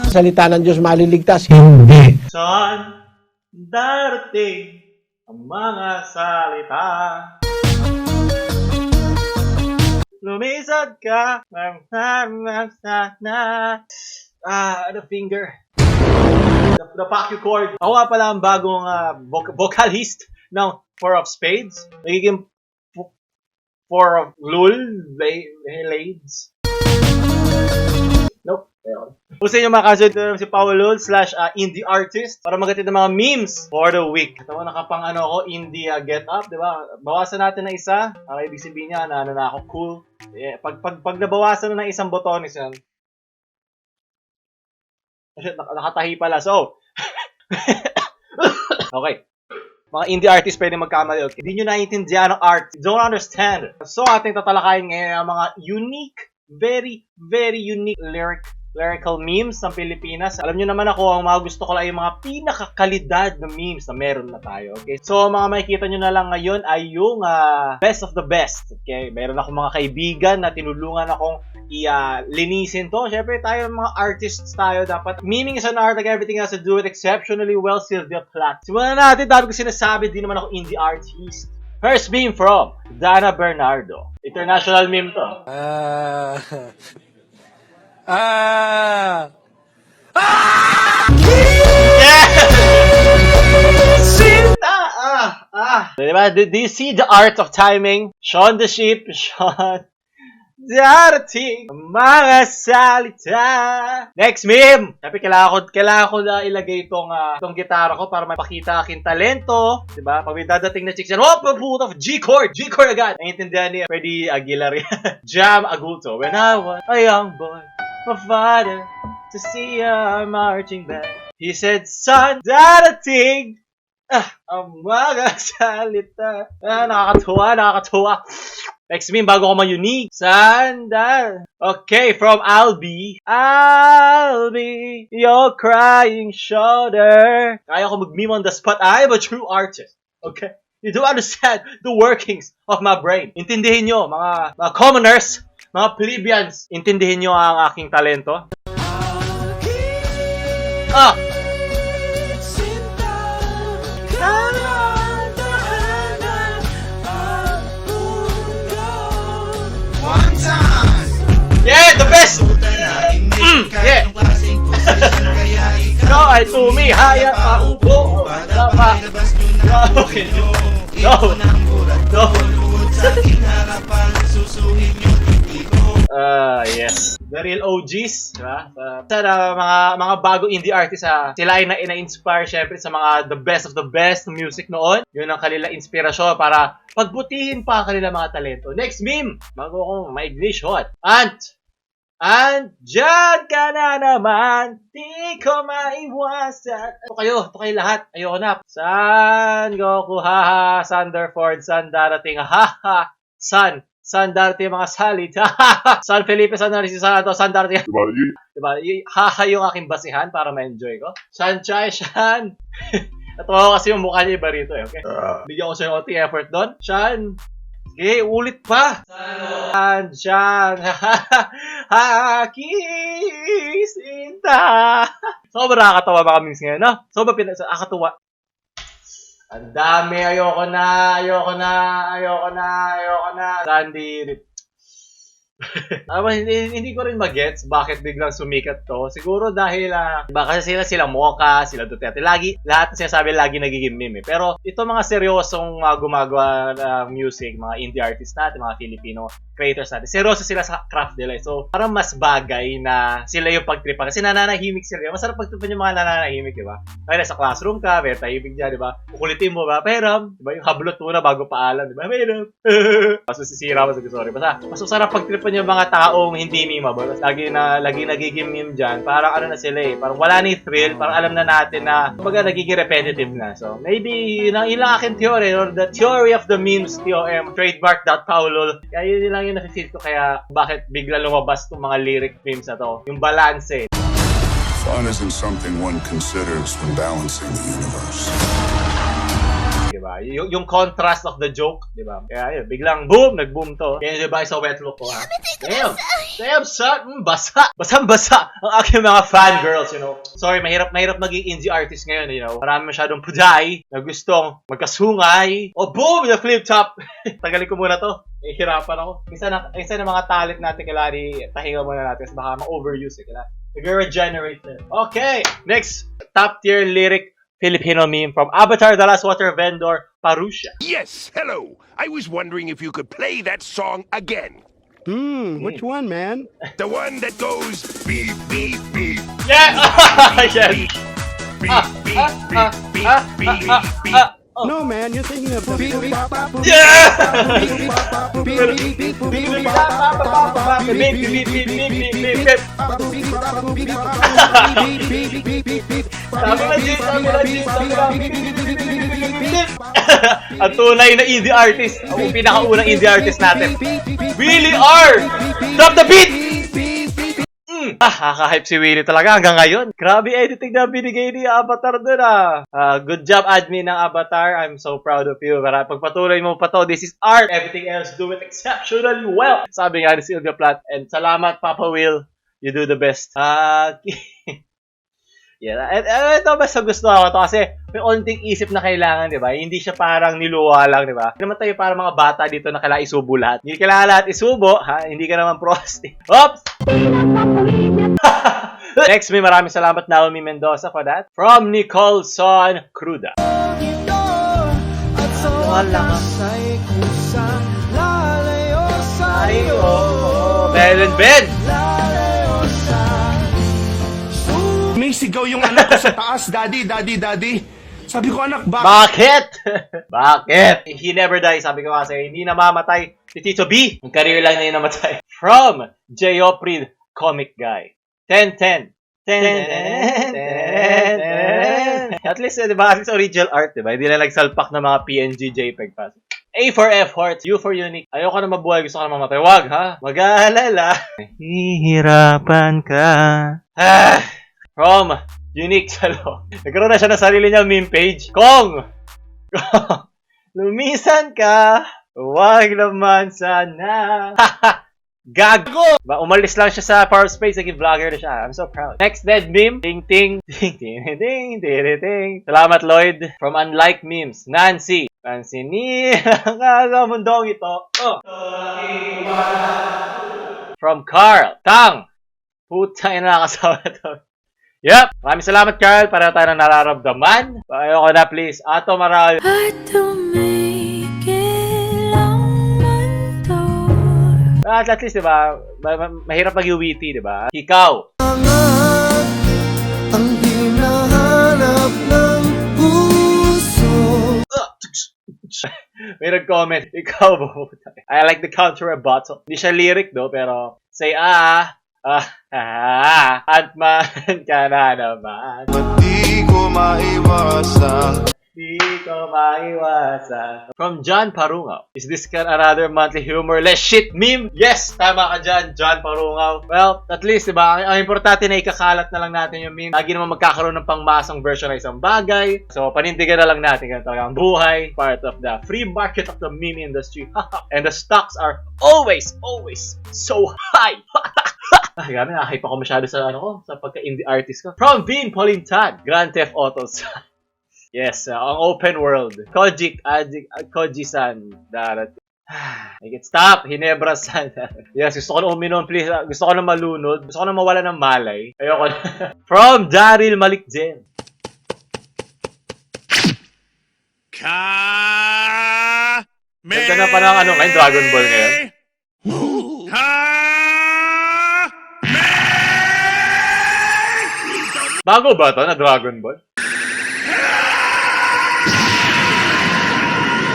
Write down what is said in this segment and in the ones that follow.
Salita ng Diyos maliligtas? Hindi. Saan darating ang mga salita? Lumisad ka the finger. The Pacu chord. Ako nga pala ang bagong vocalist ng Four of Spades. Nagiging Four of Lades. Nope. Kung sa inyo makasunod si Paolo /indie artist para maghatid ng mga memes for the week. Ito mo nakapang indie get up, di ba? Bawasan natin na isa. Ibig sabihin niya na ako cool. Yeah, pag nabawasan na ng isang botones yan. Shit, nakatahi pala. So, okay. Mga indie artists pwede magkamali. Okay? Hindi nyo naiintindihan ng art. Don't understand. So, ating tatalakayin ngayon ang mga unique, very, very unique lyrical memes ng Pilipinas. Alam nyo naman ako, ang mga gusto ko lang yung mga pinakakalidad na memes na meron na tayo. Okay? So, mga makikita nyo na lang ngayon ay yung best of the best. Okay? Meron akong mga kaibigan na tinulungan akong linisin to. Siyempre, tayo mga artists tayo. Dapat, meaning is an art like everything has to do it exceptionally well, Sylvia Plath. Simulan natin, dami ko sinasabi, di naman ako indie artist. First meme from Dana Bernardo. International meme to. Diba? Do you see the art of timing? Sean the Sheep, Sean. Darating mga salita. Next meme. Sabi, kailangan ko na ilagay itong gitara ko para mapakita aking talento. Diba? Pag may dadating na chicks yan, puta, G-chord agad. Naiintindihan niya, Freddie Aguilar yan. Jam Agulto. When I was a young boy, my father to see a marching band. He said, son, darating ang mga salita. Nakakatuwa. Next meme, bago ko ma-unique. Sandal. Okay, from Albi, your crying shoulder. Kaya ko mag-meme on the spot. I am a true artist. Okay? You do understand the workings of my brain. Intindihin nyo, mga commoners, mga plebeians. Intindihin nyo ang aking talento. Yeah, the best! Yeah! No, ay tumihaya pa upo. Okay. No. Yes. The real OGs, diba? Mga bago indie artists, sila ay na-inspire syempre sa mga the best of the best music noon. Yun ang kanila inspirasyon para pagbutihin pa ang kanila mga talento. Next meme, bago kong ma-English hot. Andyan ka na naman, di ko maiwasan. Ito kayo lahat. Ayoko na. San Goku, haha, Sanderford, San darating, haha, San darating mga salita, San Felipe, San Narciso, San darating. Diba? Haha yung aking basihan para ma-enjoy ko. San Chai, Shan. Natawa kasi yung mukha niya iba rito. Okay? Bigyan ko siya yung effort doon. Shan. Okay, ulit pa. Shan. Hakisinta. Sobrang nakakatawa mga memes ngayon, no? Sobrang nakakatawa. Ang dami, ayoko na. Sandy. Hindi ko rin magets bakit biglang sumikat to. Siguro dahil baka sila Mocha, sila Duterte. Lahat na sinasabi lagi nagiging meme. Pero ito mga seryosong gumagawa ng music, mga indie artists natin, mga Filipino creators natin. Seryoso sila sa craft nila. So, parang mas bagay na sila yung pagtripan. Kasi nananahimik sila. Masarap pagtripan yung mga nananahimik, di ba? Kaya sa classroom ka, may tahimik dyan, di ba? Kukulitin mo ba? Peram, di ba? Yung hablot muna bago paalam, di ba? Peram. Mas sisira mo, sorry. Basta, mas masarap pagtripan yung mga taong hindi memeable. Lagi nagiging meme dyan. Parang ano na sila eh. Parang wala na yung thrill. Parang alam na natin na kumbaga nagiging repetitive na. So, maybe yun ang ilang aking theory or the theory of the memes, TOM, trademark.paulol. Kaya yun lang yung nafe-feel ko kaya bakit bigla lumabas itong mga lyric memes na to. Yung balance eh. Fun isn't something one considers when balancing the universe. Diba? Yung contrast of the joke, diba? Kaya yun, biglang boom, nag-boom to. Kaya diba sa wet look ko, ha? Damn, son, basa. Basang-basa ang aking mga fangirls, you know. Sorry, mahirap maging indie artist ngayon, you know. Marami masyadong puday na gustong magkasungay. O boom, the flip top. Tagalin ko muna to. Hirapan ako. Isa na mga talent natin kailangan tahinga muna natin. Baka ma-overuse kailangan. Nag-regenerate na. Okay, next top tier lyric Filipino meme from Avatar The Last Water Vendor, Parusha. Yes, hello. I was wondering if you could play that song again. Which one, man? The one that goes beep, beep, beep. Yeah! Yes! Beep, beep, beep, beep, beep, beep, beep. No, man, you're thinking of the Yeah! Ang tunay na indie artist. Ang pinakaunang indie artist natin. Willie R! Drop the beat! Kaka-hype si Willie talaga hanggang ngayon. Grabe editing na binigay ni Avatar dun good job admin ng Avatar. I'm so proud of you. Pagpatuloy mo pa to, this is art. Everything else, do it exceptionally well. Sabi nga ni Sylvia Plath. And salamat, Papa Will. You do the best. Yeah, ito basta gusto ako to kasi may onting isip na kailangan, di ba? Hindi siya parang niluwa lang, di ba? Hindi naman tayo parang mga bata dito na kailangan isubo lahat. Hindi kailangan lahat isubo, ha? Hindi ka naman prosti. Oops! Next, may maraming salamat Naomi Mendoza for that. From Nicole Son Cruda. Ben! May sigaw yung anak ko sa taas, Daddy, Daddy, Daddy. Sabi ko, anak, Bakit? Bakit? He never dies. Sabi ko kasi, hindi namamatay si Tito B. Ang career lang niya namatay. From Geoprid Comic Guy. 10-10. At least, di ba? At least original art, di ba? Hindi na nagsalpak ng mga PNG JPEG pa. A for effort, U for unique. Ayoko na mabuhay, gusto ko na mamatay. Wag, ha? Mag-aalala. Hihirapan ka. From Unique Chalo. Nagkaroon na siya ng sarili niyang meme page. Kong! Lumisan ka! Huwag naman sana. Gago! Umalis lang siya sa Power Space, naging vlogger na siya. I'm so proud. Next dead meme. Ting ting. Ting ting ting ting ting. Salamat Lloyd. From Unlike Memes. Nancy. Nancy ni sa mundong ito. From Carl. Tang. Putang ina nakasama to. Yep. Maraming salamat Carl. Para tayo na nararamdaman. Ayoko na please. Ato maral. At least, diba, mahirap mag-witty, diba? Ikaw! Ang hinahanap ng puso. May nag-comment, ikaw ba? I like the counter rebuttal. Hindi siya lyric, do, pero say, at man ka na naman. Di ko maiwasan. From John Parungaw. Is this another monthly humorless shit meme? Yes! Tama ka dyan, John Parungaw. Well, at least, diba, ang importante na ikakalat na lang natin yung meme. Lagi naman magkakaroon ng pangmasang version ng isang bagay. So, panindigan na lang natin ganun talaga ang buhay. Part of the free market of the meme industry. And the stocks are always so high. Grabe, na-hype ako masyado sa sa pagka-indie artist ko. From Vin Polintan, Grand Theft Auto. Yes, ang open world. Koji-san. Make it stop. Hinebra-san. Yes, gusto ko na uminom, please. Gusto ko na malunod. Gusto ko na mawala ng malay. Ayoko na. From Daryl Malikjen. Ganda na pa ng ngayon, Dragon Ball ngayon. Bago ba ito na Dragon Ball?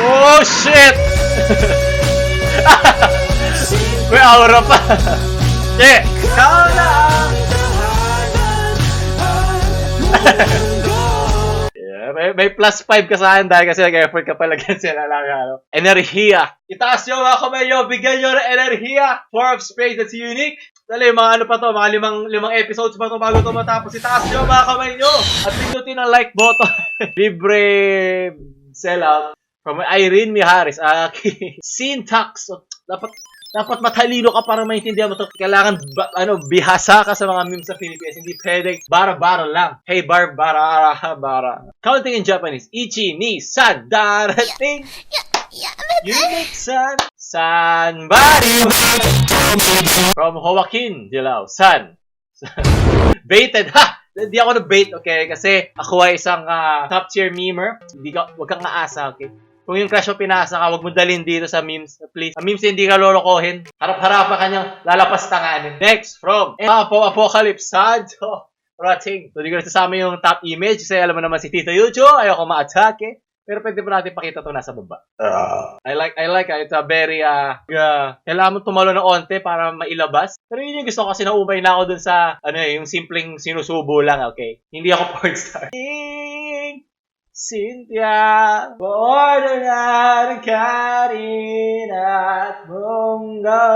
Oh, shit! May aura pa. Yeah. Yeah, may plus 5 ka sa akin dahil kasi nag-effort ka palagyan sila lang. Enerhiya. Itaas yung mga kamay nyo. Bigyan nyo ng enerhiya. 4 of spades, that's unique. Dali, mga pa to, mga limang episodes pa to bago to matapos. Itaas nyo mga kamay nyo. At pindutin ang like button. Libre Sellout. From Irene Mijares. Syntax. So, dapat matalino ka para maintindihan mo to. Kailangan bihasa ka sa mga memes sa Philippines. Hindi pwedeng bara-bara lang. Hey, bara. Counting in Japanese. Ichi, ni, san, darating. Unique san. Sanbari. From Joaquin Dilao. San. Baited. Ha! Hindi ako na-bait, okay? Kasi ako ay isang top tier memer. Huwag kang aasa, okay? Kung yung crush mo pinasa ka, huwag mo dalhin dito sa memes. Please. Ang memes hindi ka lolokohin. Harap-harapan ka niyang lalapas tanganin. Next, from Apocalypse Santo Rating. So, hindi ko nasasama yung top image kasi alam mo naman si Tito Yucho. Ayoko ma-atake. Pero pwede pa natin pakita ito nasa baba. I like it. It's a very, kailangan mo tumalo ng onte para mailabas. Pero yun yung gusto ko kasi naumay na ako dun sa, yung simpleng sinusubo lang, okay? Hindi ako porn star. Cynthia, Borderline, Karin at Bunga.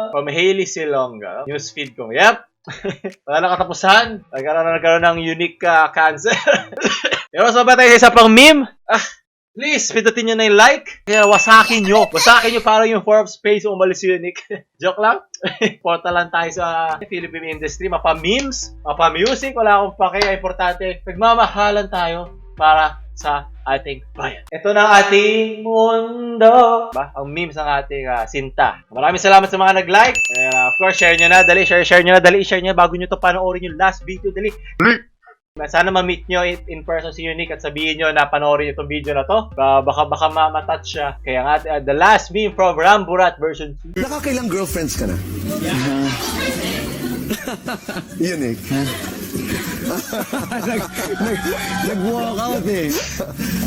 From Hailey Silonga. Newsfeed ko. Yep. Wala na katapusan. Nagkaroon ng unique cancer. Pero sa ba tayo sa pang meme? Please, pindutin nyo na yung like. Kaya wasakin nyo. Wasakin nyo para yung Forbes page umalis unique. Joke lang. Portal lang tayo sa Philippine industry. Mapa-memes, mapa-music. Wala akong pake. Importante. Nagmamahalan tayo para sa ating bayan. Ito na ang ating mundo. Ang memes ng ating sinta. Maraming salamat sa mga nag-like. And of course, share nyo na. Dali, share nyo na. Dali, share nyo. Bago nyo ito panoorin yung last video. Dali. Sana ma-meet nyo in person si Unique at sabihin nyo na panoorin itong video na to. Baka ma-touch siya. Kaya nga, the last meme from Ramburat version 2. Nakakailang girlfriends ka na? Unique. Nag-walk out eh.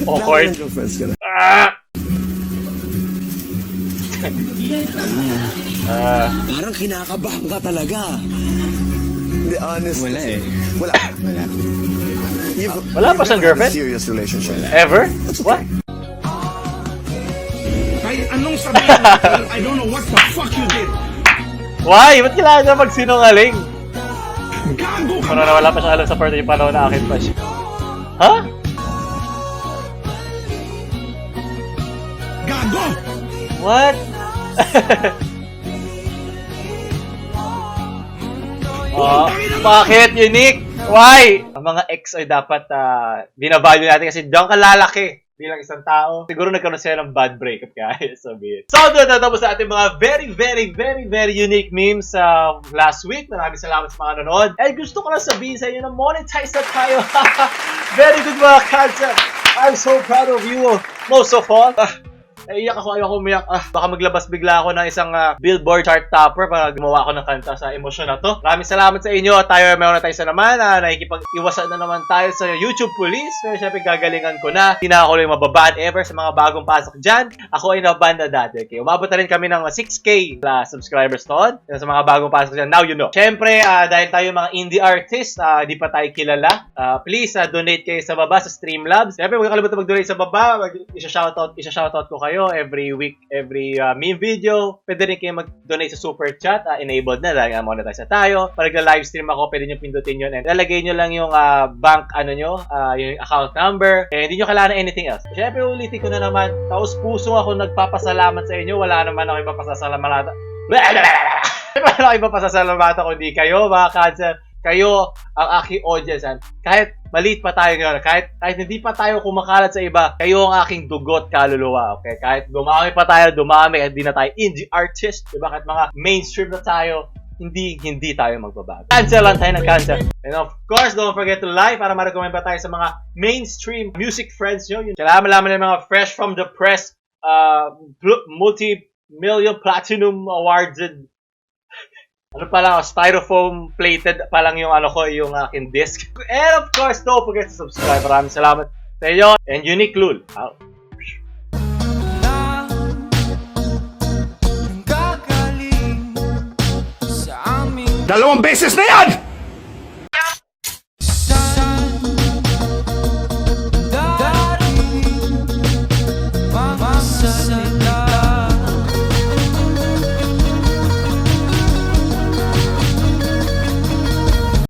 Awkward. Nakakailang girlfriends ka na? Parang kinakabahan ka talaga. Hindi, honest. Wala eh. Wala. Wala pa siyang girlfriend? Serious relationship. Ever? What? Kahit anong sabihin mo, I don't know what the fuck you did. Why? Ba't kailangan niya magsinungaling? Gago ka. Ano na wala pa siya alam sa part yung panahon na akin pa siya. Ha? Gago! What? Bakit? Unique? Why? Ang mga ex ay dapat binavalue natin kasi diyan ka lalaki bilang isang tao. Siguro nagkaroon sila ng bad breakup kaya sabihin. So, doon natapos sa ating mga very unique memes last week. Maraming salamat sa mga nanonood. And gusto ko lang sabihin sa inyo na monetize na tayo. Very good mga concept. I'm so proud of you. Most of all. Iyak ako, ayoko umiyak. Baka maglabas bigla ako ng isang Billboard chart topper para gumawa ako ng kanta sa emosyon na to. Maraming salamat sa inyo. Tayo, meron na tayo sa naman. Nakikipag-iwasan na naman tayo sa YouTube Police. Pero syempre, gagalingan ko na. Hindi na ako yung mababan ever sa mga bagong pasok dyan. Ako ay nabanda dati. Okay? Umabot na rin kami ng 6K subscribers noon. Sa mga bagong pasok dyan. Now you know. Syempre, dahil tayo mga indie artist, di pa tayo kilala. Please, donate kayo sa baba sa Streamlabs. Syempre, huwag kalimutan mag-donate sa baba. Isa-shoutout ko kayo every week, every meme video. Pwede rin kayo mag-donate sa super chat. Enabled na dahil monetize na tayo. Pag nag-livestream ako, pwede nyo pindutin yun. And lalagay nyo lang yung bank, yung account number. And hindi nyo kailangan anything else. Siyempre, ulitin ko na naman. Taos puso ako nagpapasalamat sa inyo. Wala naman ako ipapasasalamat. Wala ako ipapasasalamat kundi kayo, mga cancer. Kayo ang aking audience. Kahit maliit pa tayo ngayon, kahit hindi pa tayo kumakalat sa iba, kayo ang aking dugot kaluluwa, okay? Kahit dumami pa tayo, kahit hindi na tayo indie artist, diba? Kahit mga mainstream na tayo, hindi tayo magbabago. Cancel lang tayo ng cancel. And of course, don't forget to like para ma-recommend pa tayo sa mga mainstream music friends nyo. Kailangan malaman ng mga fresh from the press, multi-million platinum awarded styrofoam plated pa lang yung yung aking disc. And of course, don't forget to subscribe. Maraming salamat sa inyo. And Unique Lul. Out. Dalawang beses na yan!